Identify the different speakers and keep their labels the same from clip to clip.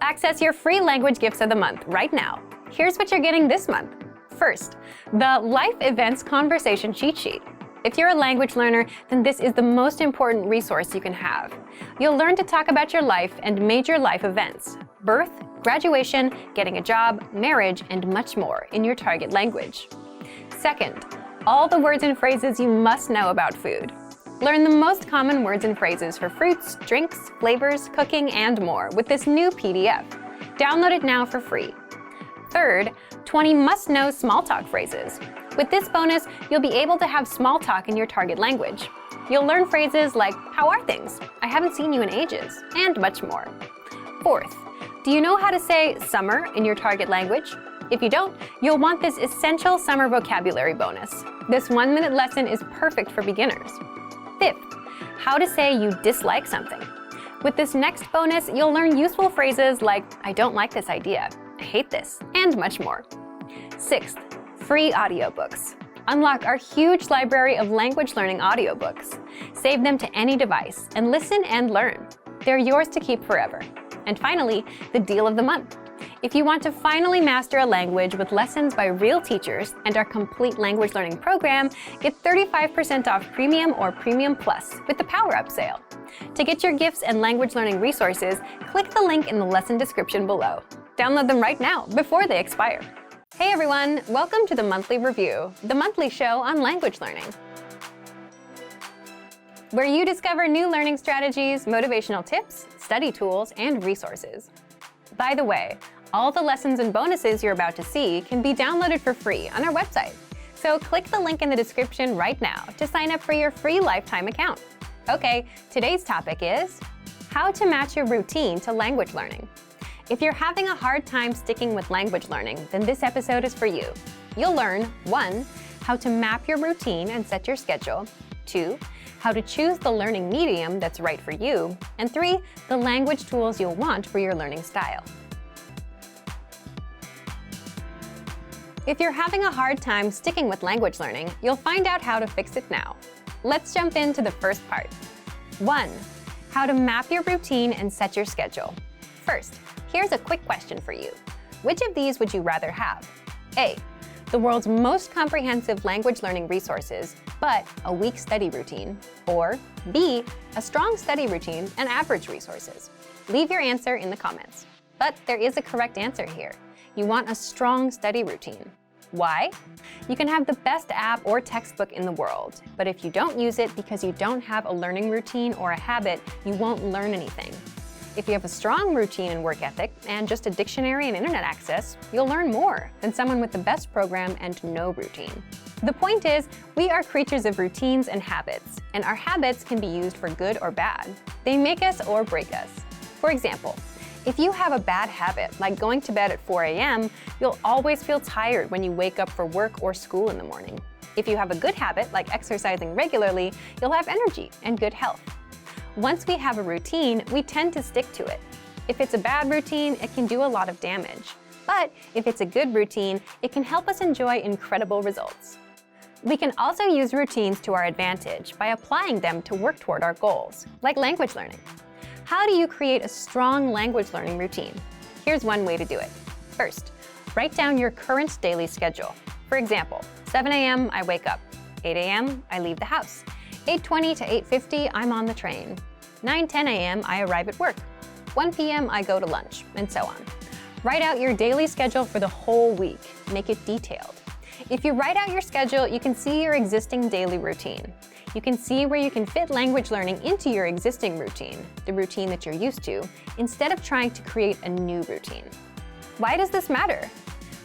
Speaker 1: Access your free language gifts of the month right now. Here's what you're getting this month. First, the Life Events Conversation Cheat Sheet. If you're a language learner, then this is the most important resource you can have. You'll learn to talk about your life and major life events, birth, graduation, getting a job, marriage, and much more in your target language. Second, all the words and phrases you must know about food. Learn the most common words and phrases for fruits, drinks, flavors, cooking, and more with this new PDF. Download it now for free. Third, 20 must-know small talk phrases. With this bonus, you'll be able to have small talk in your target language. You'll learn phrases like, "How are things?" "I haven't seen you in ages," and much more. Fourth, do you know how to say summer in your target language? If you don't, you'll want this essential summer vocabulary bonus. This 1-minute lesson is perfect for beginners. Fifth, how to say you dislike something. With this next bonus, you'll learn useful phrases like, "I don't like this idea," "I hate this," and much more. Sixth, free audiobooks. Unlock our huge library of language learning audiobooks. Save them to any device and listen and learn. They're yours to keep forever. And finally, the deal of the month. If you want to finally master a language with lessons by real teachers and our complete language learning program, get 35% off Premium or Premium Plus with the Power Up sale. To get your gifts and language learning resources, click the link in the lesson description below. Download them right now before they expire. Hey everyone, welcome to the Monthly Review, the monthly show on language learning, where you discover new learning strategies, motivational tips, study tools, and resources. By the way, all the lessons and bonuses you're about to see can be downloaded for free on our website. So click the link in the description right now to sign up for your free lifetime account. Okay, today's topic is how to match your routine to language learning. If you're having a hard time sticking with language learning, then this episode is for you. You'll learn 1. How to map your routine and set your schedule. 2. How to choose the learning medium that's right for you. And 3. The language tools you'll want for your learning style. If you're having a hard time sticking with language learning, you'll find out how to fix it now. Let's jump into the first part. 1. How to map your routine and set your schedule. First, here's a quick question for you. Which of these would you rather have? A. The world's most comprehensive language learning resources, but a weak study routine. Or B. A strong study routine and average resources. Leave your answer in the comments. But there is a correct answer here. You want a strong study routine. Why? You can have the best app or textbook in the world, but if you don't use it because you don't have a learning routine or a habit, you won't learn anything. If you have a strong routine and work ethic and just a dictionary and internet access, you'll learn more than someone with the best program and no routine. The point is, we are creatures of routines and habits, and our habits can be used for good or bad. They make us or break us. For example, if you have a bad habit, like going to bed at 4 a.m., you'll always feel tired when you wake up for work or school in the morning. If you have a good habit, like exercising regularly, you'll have energy and good health. Once we have a routine, we tend to stick to it. If it's a bad routine, it can do a lot of damage. But if it's a good routine, it can help us enjoy incredible results. We can also use routines to our advantage by applying them to work toward our goals, like language learning. How do you create a strong language learning routine? Here's one way to do it. First, write down your current daily schedule. For example, 7 a.m. I wake up. 8 a.m. I leave the house. 8:20 to 8:50 I'm on the train. 9:10 a.m. I arrive at work. 1 p.m. I go to lunch, and so on. Write out your daily schedule for the whole week. Make it detailed. If you write out your schedule, you can see your existing daily routine. You can see where you can fit language learning into your existing routine, the routine that you're used to, instead of trying to create a new routine. Why does this matter?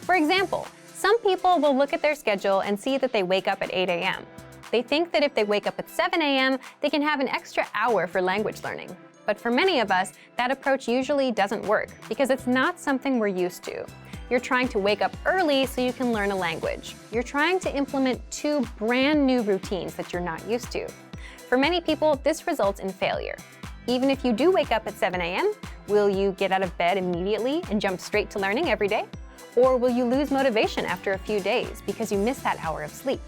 Speaker 1: For example, some people will look at their schedule and see that they wake up at 8 a.m. They think that if they wake up at 7 a.m., they can have an extra hour for language learning. But for many of us, that approach usually doesn't work because it's not something we're used to. You're trying to wake up early so you can learn a language. You're trying to implement 2 brand new routines that you're not used to. For many people, this results in failure. Even if you do wake up at 7 a.m., will you get out of bed immediately and jump straight to learning every day? Or will you lose motivation after a few days because you missed that hour of sleep?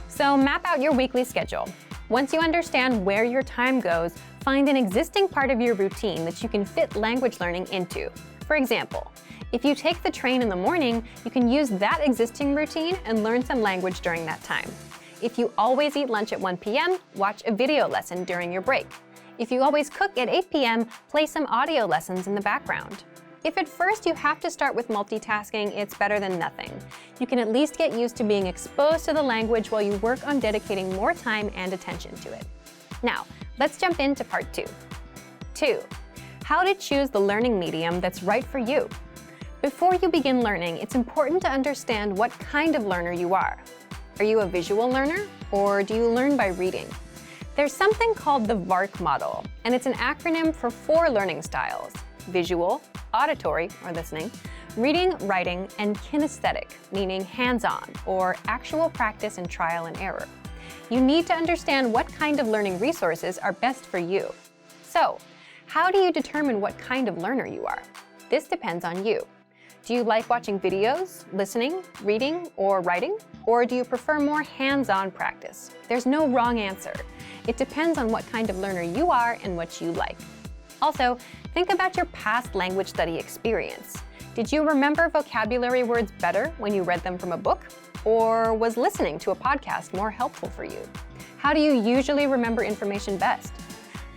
Speaker 1: So map out your weekly schedule. Once you understand where your time goes, find an existing part of your routine that you can fit language learning into. For example, if you take the train in the morning, you can use that existing routine and learn some language during that time. If you always eat lunch at 1 p.m., watch a video lesson during your break. If you always cook at 8 p.m., play some audio lessons in the background. If at first you have to start with multitasking, it's better than nothing. You can at least get used to being exposed to the language while you work on dedicating more time and attention to it. Now, let's jump into part 2. 2. How to choose the learning medium that's right for you. Before you begin learning, it's important to understand what kind of learner you are. Are you a visual learner, or do you learn by reading? There's something called the VARK model, and it's an acronym for 4 learning styles: visual, auditory, or listening, reading, writing, and kinesthetic, meaning hands-on, or actual practice and trial and error. You need to understand what kind of learning resources are best for you. So, how do you determine what kind of learner you are? This depends on you. Do you like watching videos, listening, reading, or writing? Or do you prefer more hands-on practice? There's no wrong answer. It depends on what kind of learner you are and what you like. Also, think about your past language study experience. Did you remember vocabulary words better when you read them from a book? Or was listening to a podcast more helpful for you? How do you usually remember information best?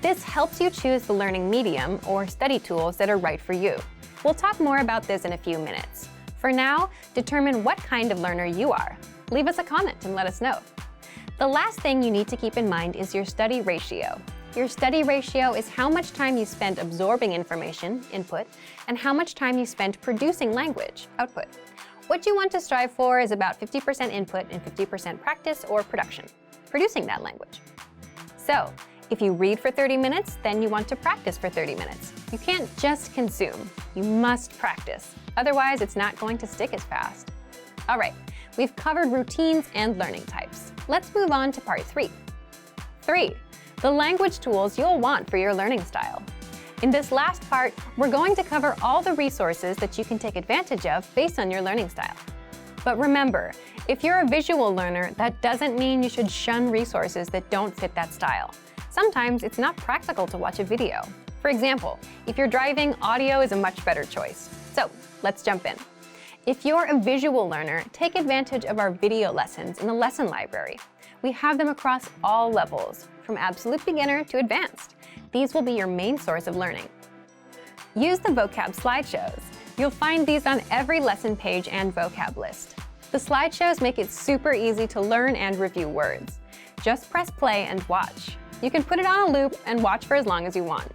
Speaker 1: This helps you choose the learning medium or study tools that are right for you. We'll talk more about this in a few minutes. For now, determine what kind of learner you are. Leave us a comment and let us know. The last thing you need to keep in mind is your study ratio. Your study ratio is how much time you spend absorbing information, input, and how much time you spend producing language, output. What you want to strive for is about 50% input and 50% practice or production, producing that language. So, if you read for 30 minutes, then you want to practice for 30 minutes. You can't just consume, you must practice. Otherwise, it's not going to stick as fast. All right, we've covered routines and learning types. Let's move on to part 3. 3. The language tools you'll want for your learning style. In this last part, we're going to cover all the resources that you can take advantage of based on your learning style. But remember, if you're a visual learner, that doesn't mean you should shun resources that don't fit that style. Sometimes it's not practical to watch a video. For example, if you're driving, audio is a much better choice. So, let's jump in. If you're a visual learner, take advantage of our video lessons in the lesson library. We have them across all levels, from absolute beginner to advanced. These will be your main source of learning. Use the vocab slideshows. You'll find these on every lesson page and vocab list. The slideshows make it super easy to learn and review words. Just press play and watch. You can put it on a loop and watch for as long as you want.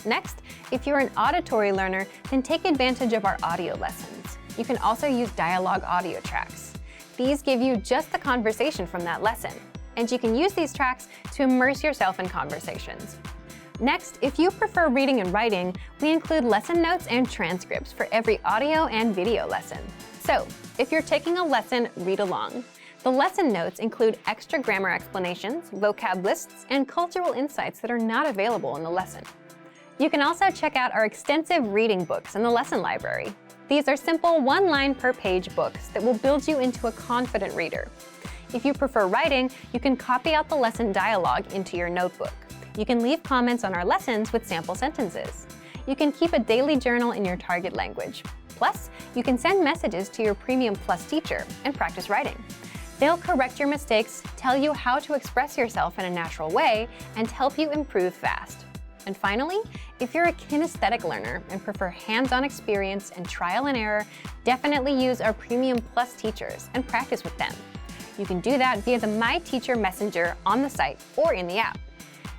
Speaker 1: Next, if you're an auditory learner, then take advantage of our audio lessons. You can also use dialogue audio tracks. These give you just the conversation from that lesson, and you can use these tracks to immerse yourself in conversations. Next, if you prefer reading and writing, we include lesson notes and transcripts for every audio and video lesson. So, if you're taking a lesson, read along. The lesson notes include extra grammar explanations, vocab lists, and cultural insights that are not available in the lesson. You can also check out our extensive reading books in the lesson library. These are simple one-line per page books that will build you into a confident reader. If you prefer writing, you can copy out the lesson dialogue into your notebook. You can leave comments on our lessons with sample sentences. You can keep a daily journal in your target language. Plus, you can send messages to your Premium Plus teacher and practice writing. They'll correct your mistakes, tell you how to express yourself in a natural way, and help you improve fast. And finally, if you're a kinesthetic learner and prefer hands-on experience and trial and error, definitely use our Premium Plus teachers and practice with them. You can do that via the My Teacher Messenger on the site or in the app.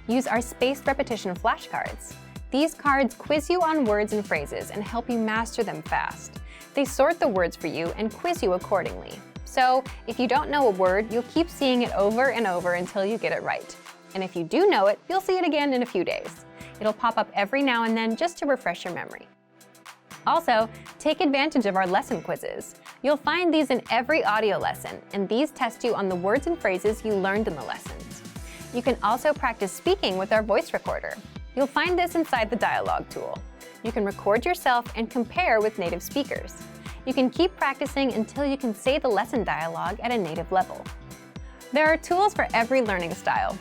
Speaker 1: Use our spaced repetition flashcards. These cards quiz you on words and phrases and help you master them fast. They sort the words for you and quiz you accordingly. So, if you don't know a word, you'll keep seeing it over and over until you get it right. And if you do know it, you'll see it again in a few days. It'll pop up every now and then just to refresh your memory. Also, take advantage of our lesson quizzes. You'll find these in every audio lesson, and these test you on the words and phrases you learned in the lessons. You can also practice speaking with our voice recorder. You'll find this inside the dialogue tool. You can record yourself and compare with native speakers. You can keep practicing until you can say the lesson dialogue at a native level. There are tools for every learning style.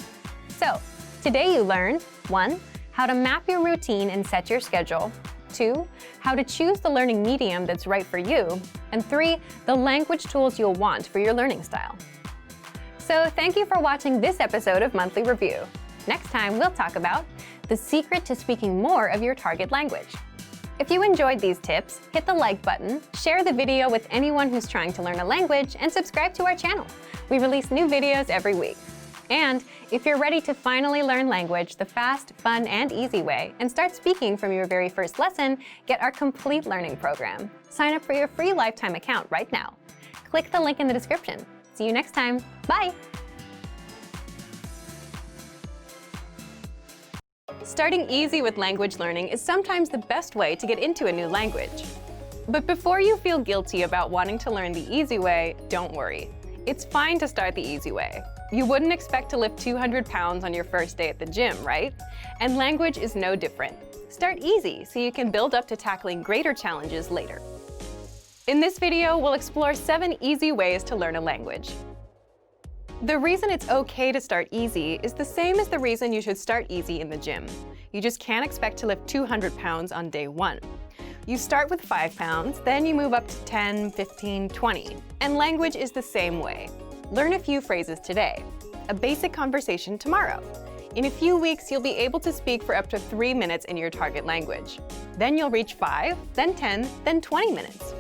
Speaker 1: So, today you learned 1. How to map your routine and set your schedule. 2, how to choose the learning medium that's right for you, and 3, the language tools you'll want for your learning style. So thank you for watching this episode of Monthly Review. Next time, we'll talk about the secret to speaking more of your target language. If you enjoyed these tips, hit the like button, share the video with anyone who's trying to learn a language, and subscribe to our channel. We release new videos every week. And if you're ready to finally learn language the fast, fun, and easy way and start speaking from your very first lesson, get our complete learning program. Sign up for your free lifetime account right now. Click the link in the description. See you next time. Bye! Starting easy with language learning is sometimes the best way to get into a new language. But before you feel guilty about wanting to learn the easy way, don't worry. It's fine to start the easy way. You wouldn't expect to lift 200 pounds on your first day at the gym, right? And language is no different. Start easy so you can build up to tackling greater challenges later. In this video, we'll explore 7 easy ways to learn a language. The reason it's okay to start easy is the same as the reason you should start easy in the gym. You just can't expect to lift 200 pounds on day 1. You start with 5 pounds, then you move up to 10, 15, 20. And language is the same way. Learn a few phrases today, a basic conversation tomorrow. In a few weeks, you'll be able to speak for up to 3 minutes in your target language. Then you'll reach 5, then 10, then 20 minutes.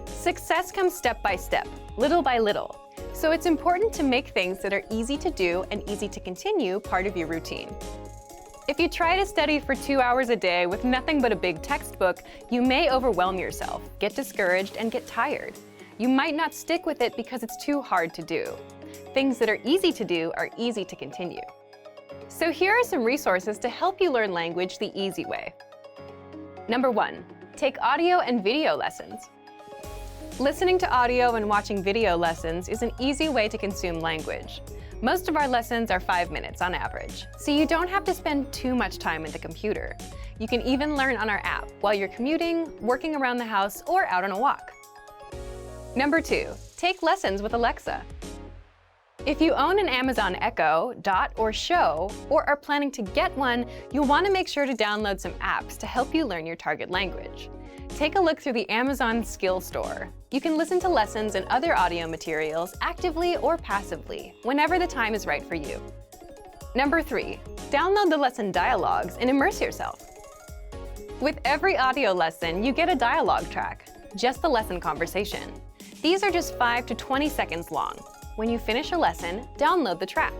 Speaker 1: Success comes step by step, little by little. So it's important to make things that are easy to do and easy to continue part of your routine. If you try to study for 2 hours a day with nothing but a big textbook, you may overwhelm yourself, get discouraged, and get tired. You might not stick with it because it's too hard to do. Things that are easy to do are easy to continue. So here are some resources to help you learn language the easy way. Number 1, take audio and video lessons. Listening to audio and watching video lessons is an easy way to consume language. Most of our lessons are 5 minutes on average, so you don't have to spend too much time at the computer. You can even learn on our app while you're commuting, working around the house, or out on a walk. Number 2, take lessons with Alexa. If you own an Amazon Echo, Dot, or Show, or are planning to get one, you'll want to make sure to download some apps to help you learn your target language. Take a look through the Amazon Skill Store. You can listen to lessons and other audio materials actively or passively, whenever the time is right for you. Number 3, download the lesson dialogues and immerse yourself. With every audio lesson, you get a dialogue track, just the lesson conversation. These are just 5 to 20 seconds long. When you finish a lesson, download the track.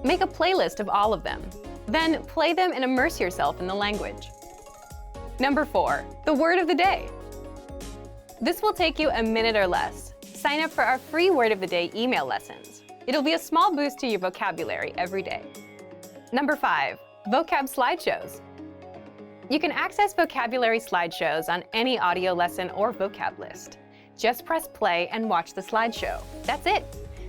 Speaker 1: Make a playlist of all of them. Then play them and immerse yourself in the language. Number 4, the word of the day. This will take you a minute or less. Sign up for our free Word of the Day email lessons. It'll be a small boost to your vocabulary every day. Number 5, vocab slideshows. You can access vocabulary slideshows on any audio lesson or vocab list. Just press play and watch the slideshow. That's it.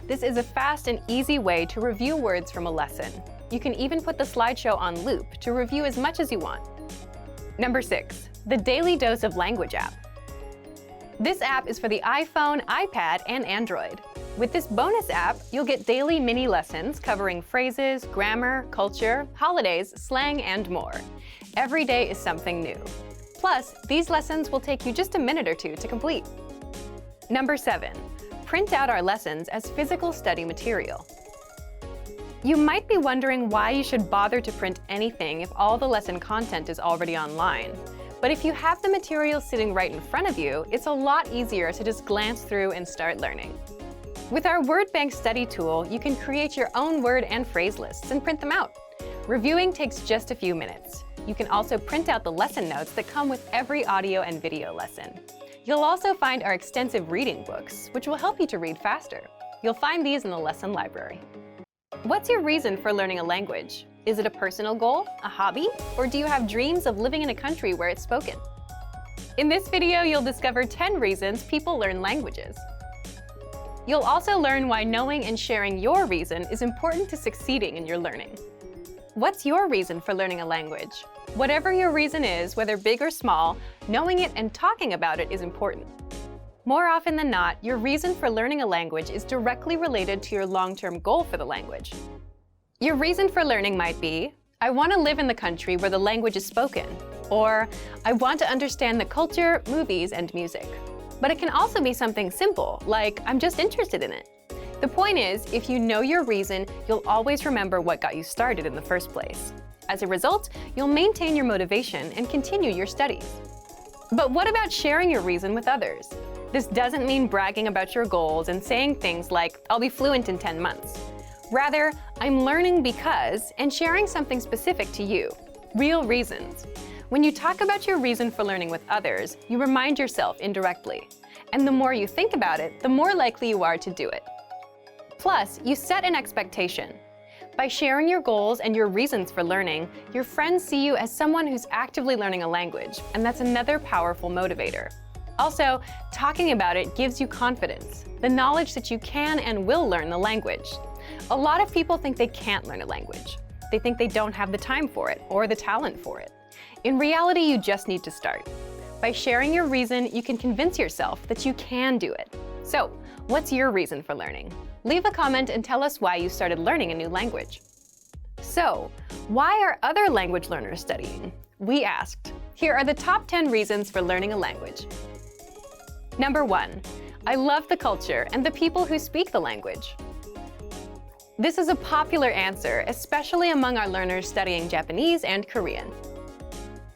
Speaker 1: This is a fast and easy way to review words from a lesson. You can even put the slideshow on loop to review as much as you want. Number 6, the Daily Dose of Language app. This app is for the iPhone, iPad, and Android. With this bonus app, you'll get daily mini lessons covering phrases, grammar, culture, holidays, slang, and more. Every day is something new. Plus, these lessons will take you just a minute or 2 to complete. Number 7, print out our lessons as physical study material. You might be wondering why you should bother to print anything if all the lesson content is already online. But if you have the material sitting right in front of you, it's a lot easier to just glance through and start learning. With our Word Bank study tool, you can create your own word and phrase lists and print them out. Reviewing takes just a few minutes. You can also print out the lesson notes that come with every audio and video lesson. You'll also find our extensive reading books, which will help you to read faster. You'll find these in the lesson library. What's your reason for learning a language? Is it a personal goal, a hobby, or do you have dreams of living in a country where it's spoken? In this video, you'll discover 10 reasons people learn languages. You'll also learn why knowing and sharing your reason is important to succeeding in your learning. What's your reason for learning a language? Whatever your reason is, whether big or small, knowing it and talking about it is important. More often than not, your reason for learning a language is directly related to your long-term goal for the language. Your reason for learning might be, I want to live in the country where the language is spoken. Or, I want to understand the culture, movies, and music. But it can also be something simple, like, I'm just interested in it. The point is, if you know your reason, you'll always remember what got you started in the first place. As a result, you'll maintain your motivation and continue your studies. But what about sharing your reason with others? This doesn't mean bragging about your goals and saying things like, I'll be fluent in 10 months. Rather, I'm learning because, and sharing something specific to you. Real reasons. When you talk about your reason for learning with others, you remind yourself indirectly. And the more you think about it, the more likely you are to do it. Plus, you set an expectation. By sharing your goals and your reasons for learning, your friends see you as someone who's actively learning a language, and that's another powerful motivator. Also, talking about it gives you confidence, the knowledge that you can and will learn the language. A lot of people think they can't learn a language. They think they don't have the time for it or the talent for it. In reality, you just need to start. By sharing your reason, you can convince yourself that you can do it. So, what's your reason for learning? Leave a comment and tell us why you started learning a new language. So, why are other language learners studying? We asked. Here are the top 10 reasons for learning a language. Number 1, I love the culture and the people who speak the language. This is a popular answer, especially among our learners studying Japanese and Korean.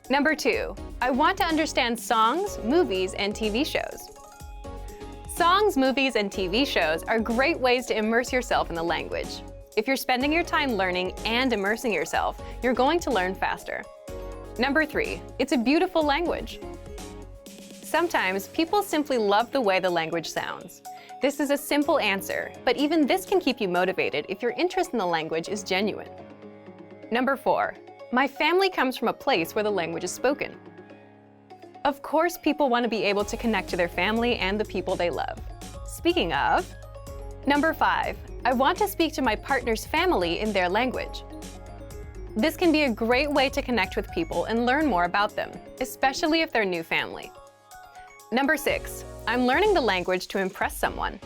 Speaker 1: Number 2, I want to understand songs, movies, and TV shows. Songs, movies, and TV shows are great ways to immerse yourself in the language. If you're spending your time learning and immersing yourself, you're going to learn faster. Number 3, it's a beautiful language. Sometimes people simply love the way the language sounds. This is a simple answer, but even this can keep you motivated if your interest in the language is genuine. Number 4, my family comes from a place where the language is spoken. Of course, people want to be able to connect to their family and the people they love. Speaking of, number 5, I want to speak to my partner's family in their language. This can be a great way to connect with people and learn more about them, especially if they're new family. Number 6, I'm learning the language to impress someone.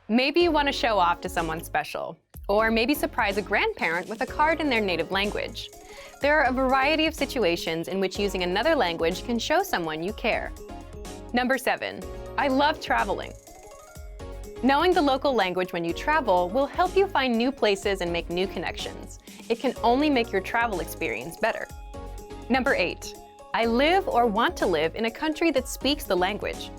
Speaker 1: Maybe you want to show off to someone special, or maybe surprise a grandparent with a card in their native language. There are a variety of situations in which using another language can show someone you care. Number 7, I love traveling. Knowing the local language when you travel will help you find new places and make new connections. It can only make your travel experience better. Number 8, I live or want to live in a country that speaks the language.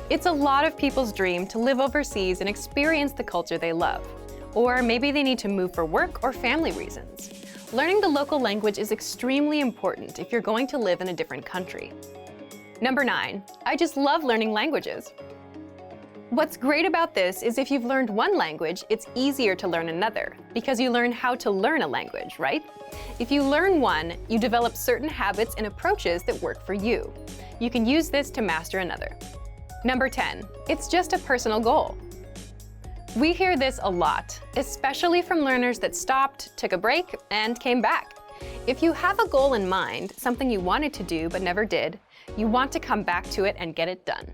Speaker 1: It's a lot of people's dream to live overseas and experience the culture they love. Or maybe they need to move for work or family reasons. Learning the local language is extremely important if you're going to live in a different country. Number 9, I just love learning languages. What's great about this is if you've learned one language, it's easier to learn another, because you learn how to learn a language, right? If you learn one, you develop certain habits and approaches that work for you. You can use this to master another. Number 10, it's just a personal goal. We hear this a lot, especially from learners that stopped, took a break, and came back. If you have a goal in mind, something you wanted to do but never did, you want to come back to it and get it done.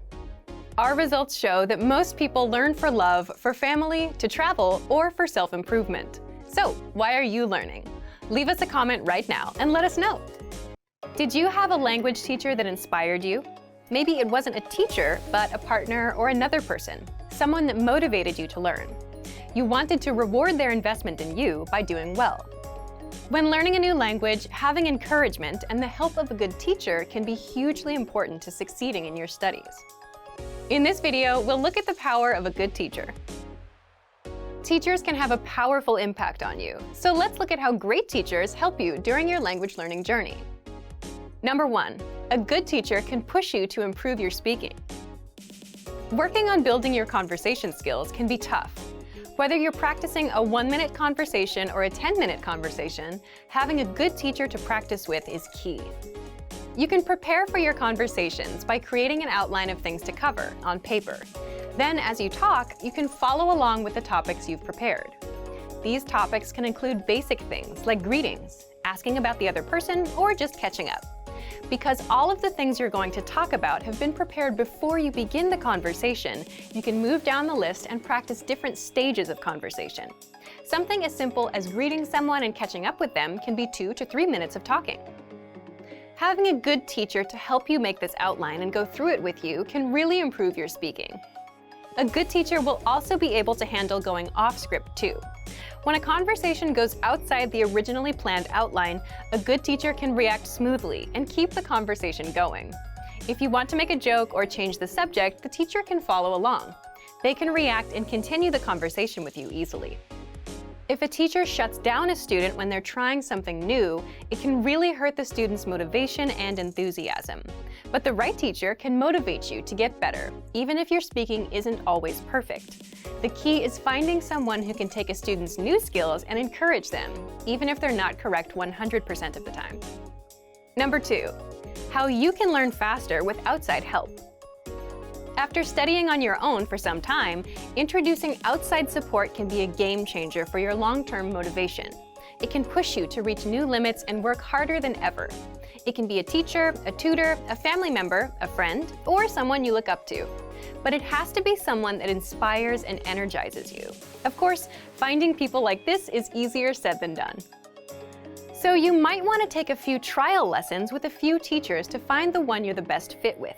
Speaker 1: Our results show that most people learn for love, for family, to travel, or for self-improvement. So, why are you learning? Leave us a comment right now and let us know. Did you have a language teacher that inspired you? Maybe it wasn't a teacher, but a partner or another person, someone that motivated you to learn. You wanted to reward their investment in you by doing well. When learning a new language, having encouragement and the help of a good teacher can be hugely important to succeeding in your studies. In this video, we'll look at the power of a good teacher. Teachers can have a powerful impact on you, so let's look at how great teachers help you during your language learning journey. Number 1, a good teacher can push you to improve your speaking. Working on building your conversation skills can be tough. Whether you're practicing a 1-minute conversation or a 10-minute conversation, having a good teacher to practice with is key. You can prepare for your conversations by creating an outline of things to cover on paper. Then, as you talk, you can follow along with the topics you've prepared. These topics can include basic things like greetings, asking about the other person, or just catching up. Because all of the things you're going to talk about have been prepared before you begin the conversation, you can move down the list and practice different stages of conversation. Something as simple as greeting someone and catching up with them can be 2 to 3 minutes of talking. Having a good teacher to help you make this outline and go through it with you can really improve your speaking. A good teacher will also be able to handle going off script too. When a conversation goes outside the originally planned outline, a good teacher can react smoothly and keep the conversation going. If you want to make a joke or change the subject, the teacher can follow along. They can react and continue the conversation with you easily. If a teacher shuts down a student when they're trying something new, it can really hurt the student's motivation and enthusiasm. But the right teacher can motivate you to get better, even if your speaking isn't always perfect. The key is finding someone who can take a student's new skills and encourage them, even if they're not correct 100% of the time. Number 2, how you can learn faster with outside help. After studying on your own for some time, introducing outside support can be a game changer for your long-term motivation. It can push you to reach new limits and work harder than ever. It can be a teacher, a tutor, a family member, a friend, or someone you look up to. But it has to be someone that inspires and energizes you. Of course, finding people like this is easier said than done. So you might want to take a few trial lessons with a few teachers to find the one you're the best fit with.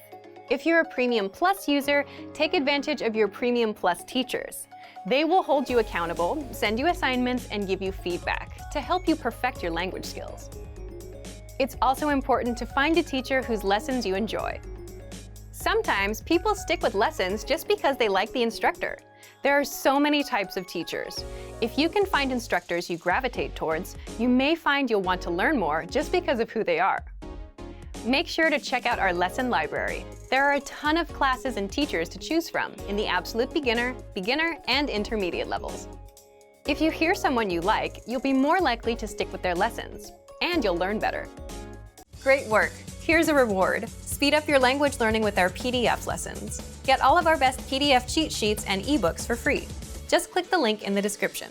Speaker 1: If you're a Premium Plus user, take advantage of your Premium Plus teachers. They will hold you accountable, send you assignments, and give you feedback to help you perfect your language skills. It's also important to find a teacher whose lessons you enjoy. Sometimes people stick with lessons just because they like the instructor. There are so many types of teachers. If you can find instructors you gravitate towards, you may find you'll want to learn more just because of who they are. Make sure to check out our lesson library. There are a ton of classes and teachers to choose from in the absolute beginner, and intermediate levels. If you hear someone you like, you'll be more likely to stick with their lessons, and you'll learn better. Great work! Here's a reward. Speed up your language learning with our PDF lessons. Get all of our best PDF cheat sheets and ebooks for free. Just click the link in the description.